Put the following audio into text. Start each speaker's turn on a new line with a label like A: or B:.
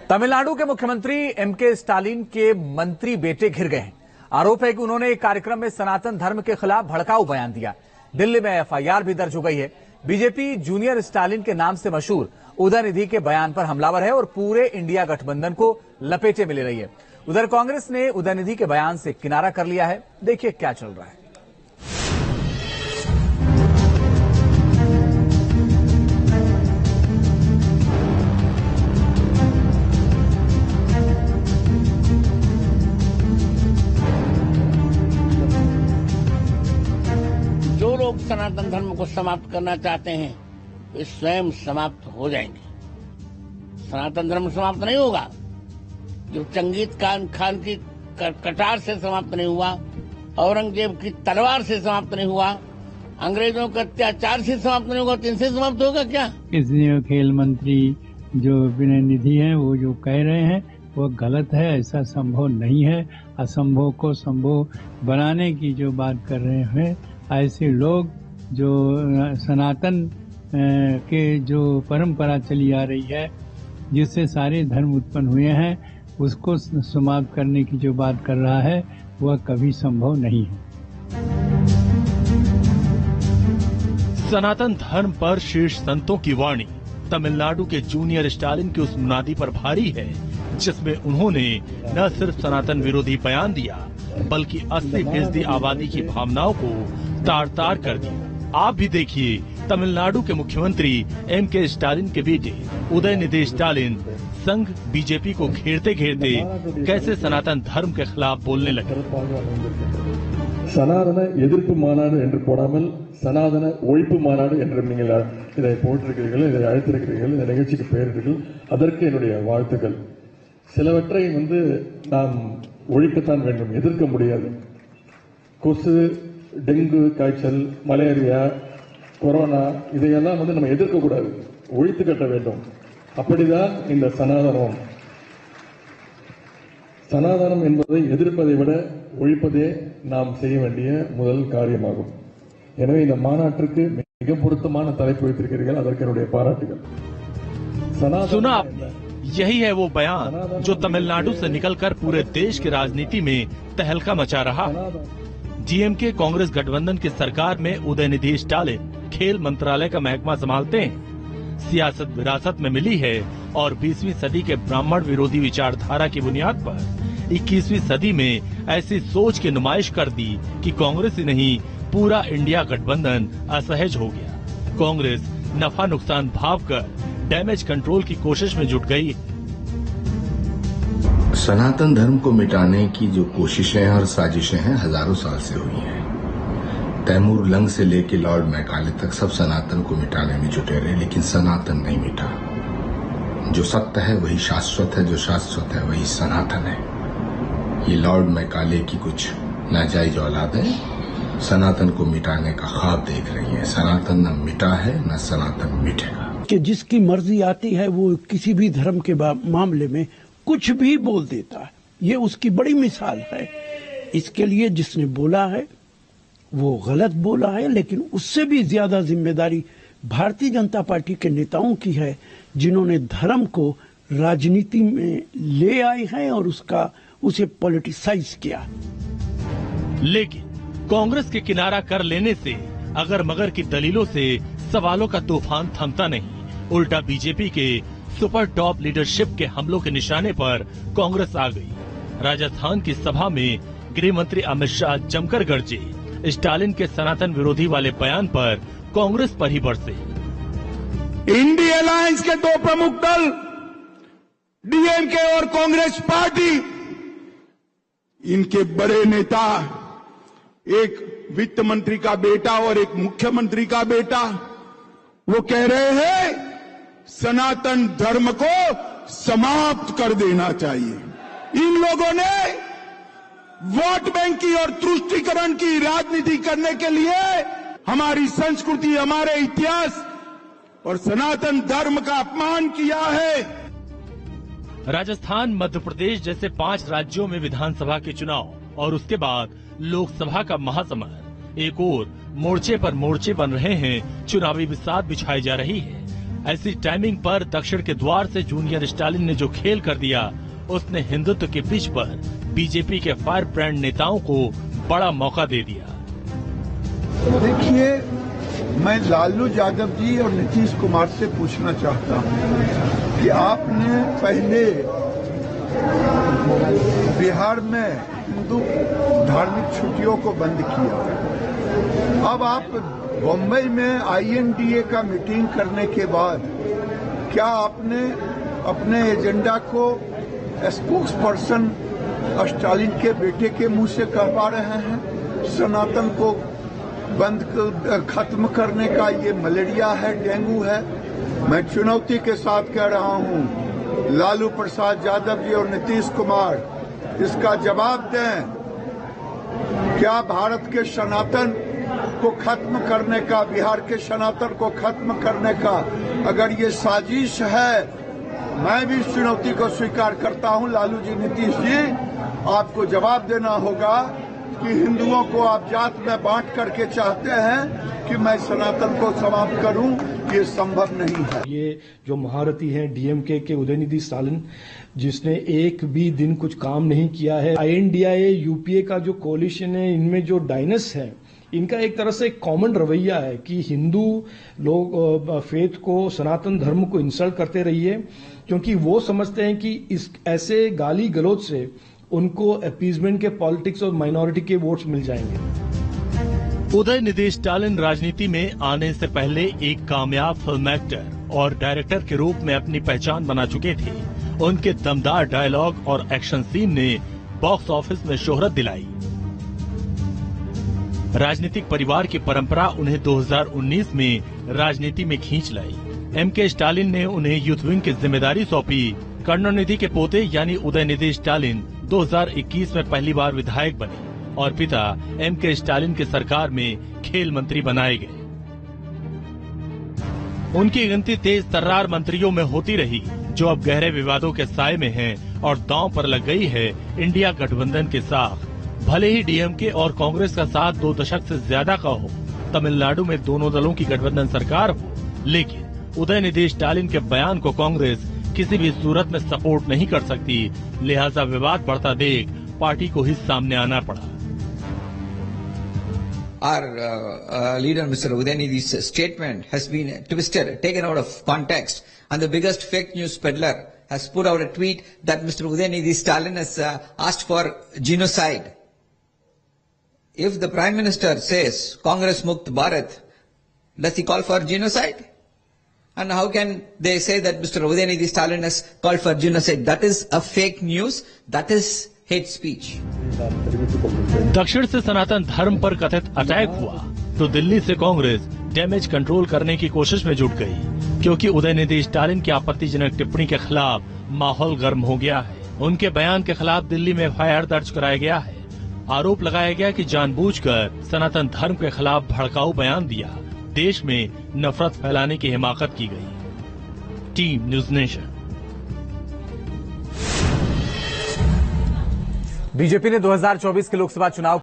A: तमिलनाडु के मुख्यमंत्री MK Stalin के मंत्री बेटे घिर गए हैं। आरोप है कि उन्होंने एक कार्यक्रम में सनातन धर्म के खिलाफ भड़काऊ बयान दिया। दिल्ली में एफआईआर भी दर्ज हो गई है। बीजेपी जूनियर स्टालिन के नाम से मशहूर उदयनिधि के बयान पर हमलावर है और पूरे इंडिया गठबंधन को लपेटे में ले रही है। उधर कांग्रेस ने उदयनिधि के बयान से किनारा कर लिया है। देखिए क्या चल रहा है।
B: जो लोग सनातन धर्म को समाप्त करना चाहते हैं वे स्वयं समाप्त हो जाएंगे। सनातन धर्म समाप्त नहीं होगा। जो चंगेज खान की कटार से समाप्त नहीं हुआ, औरंगजेब की तलवार से समाप्त नहीं हुआ, अंग्रेजों के अत्याचार से समाप्त नहीं होगा, तो इनसे समाप्त होगा क्या?
C: इसलिए खेल मंत्री जो विनय निधि है वो जो कह रहे हैं वो गलत है। ऐसा संभव नहीं है। असंभव को संभव बनाने की जो बात कर रहे हैं, ऐसे लोग जो सनातन के जो परंपरा चली आ रही है जिससे सारे धर्म उत्पन्न हुए हैं उसको समाप्त करने की जो बात कर रहा है वह कभी संभव नहीं है।
D: सनातन धर्म पर शीर्ष संतों की वाणी तमिलनाडु के जूनियर स्टालिन की उस मुनादी पर भारी है जिसमें उन्होंने न सिर्फ सनातन विरोधी बयान दिया बल्कि 80% आबादी की भावनाओं को तार तार कर दिया। आप भी देखिए तमिलनाडु के मुख्यमंत्री एमके स्टालिन के बेटे उदयनिधि स्टालिन संघ बीजेपी को घेरते घेरते कैसे सनातन धर्म के खिलाफ बोलने लगे।
E: சனாதன எதிர்ப்பு மாநாடு என்று போடாமல் சனாதன ஒழிப்பு மாநாடு என்று நீங்கள் இதை போட்டிருக்கிறீர்கள், இதை அழைத்திருக்கிறீர்கள், இந்த நிகழ்ச்சிக்கு பெயரிட்டீர்கள். அதற்கு என்னுடைய வாழ்த்துக்கள். சிலவற்றை நாம் ஒழிக்கத்தான் வேண்டும், எதிர்க்க முடியாது. கொசு, டெங்கு காய்ச்சல், மலேரியா, கொரோனா இதையெல்லாம் நம்ம எதிர்க்க கூடாது, ஒழித்து கட்ட வேண்டும். அப்படிதான் இந்த சனாதனம். சனாதனம் என்பதை எதிர்ப்பதை விட ஒழிப்பதே நாம் செய்ய வேண்டிய முதல் காரியமாகும். எனவே இந்த மாநாட்டிற்கு மிக பொருத்தமான தலைப்பு வைத்திருக்கிறீர்கள், அதற்கு என்னுடைய பாராட்டுகள்.
D: सुना आपने, यही है वो बयान जो तमिलनाडु से निकलकर पूरे देश की राजनीति में तहलका मचा रहा है। डीएमके कांग्रेस गठबंधन की सरकार में उदयनिधि स्टालिन खेल मंत्रालय का महकमा संभालते हैं। सियासत विरासत में मिली है और 20वीं सदी के ब्राह्मण विरोधी विचारधारा की बुनियाद पर 21वीं सदी में ऐसी सोच की नुमाइश कर दी कि कांग्रेस ही नहीं पूरा इंडिया गठबंधन असहज हो गया। कांग्रेस नफा नुकसान भाव कर डैमेज कंट्रोल की कोशिश में जुट गई।
F: सनातन धर्म को मिटाने की जो कोशिशें और साजिशें हैं हजारों साल से हुई हैं। तैमूर लंग से लेकर लॉर्ड मैकाले तक सब सनातन को मिटाने में जुटे रहे, लेकिन सनातन नहीं मिटा। जो सत्य है वही शाश्वत है, जो शाश्वत है वही सनातन है। ये लॉर्ड मैकाले की कुछ नाजायज औलादें सनातन को मिटाने का ख्वाब देख रही हैं। सनातन न मिटा है, न सनातन मिटेगा।
G: कि जिसकी मर्जी आती है वो किसी भी धर्म के मामले में कुछ भी बोल देता है। ये उसकी बड़ी मिसाल है। इसके लिए जिसने बोला है वो गलत बोला है, लेकिन उससे भी ज्यादा जिम्मेदारी भारतीय जनता पार्टी के नेताओं की है जिन्होंने धर्म को राजनीति में ले आए हैं और उसे पॉलिटिसाइज किया।
D: लेकिन कांग्रेस के किनारा कर लेने से अगर मगर की दलीलों से सवालों का तूफान थमता नहीं, उल्टा बीजेपी के सुपर टॉप लीडरशिप के हमलों के निशाने पर कांग्रेस आ गई। राजस्थान की सभा में गृह मंत्री अमित शाह जमकर गरजे। स्टालिन के सनातन विरोधी वाले बयान पर कांग्रेस पर ही बरसे।
H: इंडिया अलायंस के दो प्रमुख दल डीएमके और कांग्रेस पार्टी, इनके बड़े नेता, एक वित्त मंत्री का बेटा और एक मुख्यमंत्री का बेटा, वो कह रहे हैं सनातन धर्म को समाप्त कर देना चाहिए। इन लोगों ने वोट बैंक की और तुष्टीकरण की राजनीति करने के लिए हमारी संस्कृति, हमारे इतिहास और सनातन धर्म का अपमान किया है।
D: राजस्थान, मध्य प्रदेश जैसे 5 राज्यों में विधानसभा के चुनाव और उसके बाद लोकसभा का महासमर, एक और मोर्चे पर मोर्चे बन रहे हैं, चुनावी बिसात बिछाई जा रही है। ऐसी टाइमिंग पर दक्षिण के द्वार से जूनियर स्टालिन ने जो खेल कर दिया, उसने हिंदुत्व के पिच पर बीजेपी के फायर ब्रांड नेताओं को बड़ा मौका दे दिया।
H: देखिए, मैं लालू यादव जी और नीतीश कुमार से पूछना चाहता हूं कि आपने पहले बिहार में हिंदू धार्मिक छुट्टियों को बंद किया, अब आप बम्बई में INDA का मीटिंग करने के बाद क्या आपने अपने एजेंडा को स्पोक्स पर्सन स्टालिन के बेटे के मुंह से कहवा रहे हैं? सनातन को खत्म करने का ये मलेरिया है, डेंगू है। मैं चुनौती के साथ कह रहा हूं, लालू प्रसाद यादव जी और नीतीश कुमार, इसका जवाब दें। क्या भारत के सनातन को खत्म करने का, बिहार के सनातन को खत्म करने का अगर ये साजिश है, मैं भी इस चुनौती को स्वीकार करता हूं। लालू जी, नीतीश जी, आपको जवाब देना होगा कि हिंदुओं को आप जात में बांट करके चाहते हैं कि मैं सनातन को समाप्त करूं, ये संभव नहीं है।
I: ये जो महारथी हैं DMK के उदयनिधि स्टालिन, जिसने एक भी दिन कुछ काम नहीं किया है। INDA UPA का जो कोalition है, इनमें जो डायनस है, इनका एक तरह से कॉमन रवैया है कि हिंदू लोग फेथ को, सनातन धर्म को इंसल्ट करते रहिए, क्योंकि वो समझते हैं कि इस ऐसे गाली गलौज से उनको अपीजमेंट के पॉलिटिक्स और माइनॉरिटी के वोट्स मिल जाएंगे।
D: उदयनिधि स्टालिन राजनीति में आने से पहले एक कामयाब फिल्म एक्टर और डायरेक्टर के रूप में अपनी पहचान बना चुके थे। उनके दमदार डायलॉग और एक्शन सीन ने बॉक्स ऑफिस में शोहरत दिलाई। राजनीतिक परिवार की परंपरा उन्हें 2019 में राजनीति में खींच लाई। MK स्टालिन ने उन्हें यूथ विंग की जिम्मेदारी सौंपी। करुणानिधि के पोते यानी उदयनिधि स्टालिन 2021 में पहली बार विधायक बने और पिता MK स्टालिन की सरकार में खेल मंत्री बनाए गए। उनकी गिनती तेज तर्रार मंत्रियों में होती रही, जो अब गहरे विवादों के साए में हैं और दांव पर लग गई है इंडिया गठबंधन के साथ। भले ही DMK और कांग्रेस का साथ 2 दशक से ज्यादा का हो, तमिलनाडु में दोनों दलों की गठबंधन सरकार हो, लेकिन उदयनिधि स्टालिन के बयान को कांग्रेस किसी भी सूरत में सपोर्ट नहीं कर सकती। लिहाजा विवाद बढ़ता देख पार्टी को ही सामने आना पड़ा।
J: Our leader, Mr. Udayinidhi's statement has been twisted, taken out of context, and the biggest fake news peddler has put out a tweet that Mr. Udayinidhi Stalin has asked for genocide. If the Prime Minister says Congress Mukt Bharat, does he call for genocide? And how can they say that Mr. Udayinidhi Stalin has called for genocide? That is a fake news. That is hate speech.
D: दक्षिण से सनातन धर्म पर कथित attack हुआ तो दिल्ली से Congress damage control करने की कोशिश में जुट गई, क्योंकि उदयनिधि स्टालिन की आपत्तिजनक टिप्पणी के खिलाफ माहौल गर्म हो गया है। उनके बयान के खिलाफ दिल्ली में FIR दर्ज कराया गया है। आरोप लगाया गया कि जानबूझकर सनातन धर्म के खिलाफ भड़काऊ बयान दिया, देश में नफरत फैलाने की हिमाकत की गई। Team news nation.
A: बीजेपी ने 2024 के लोकसभा चुनाव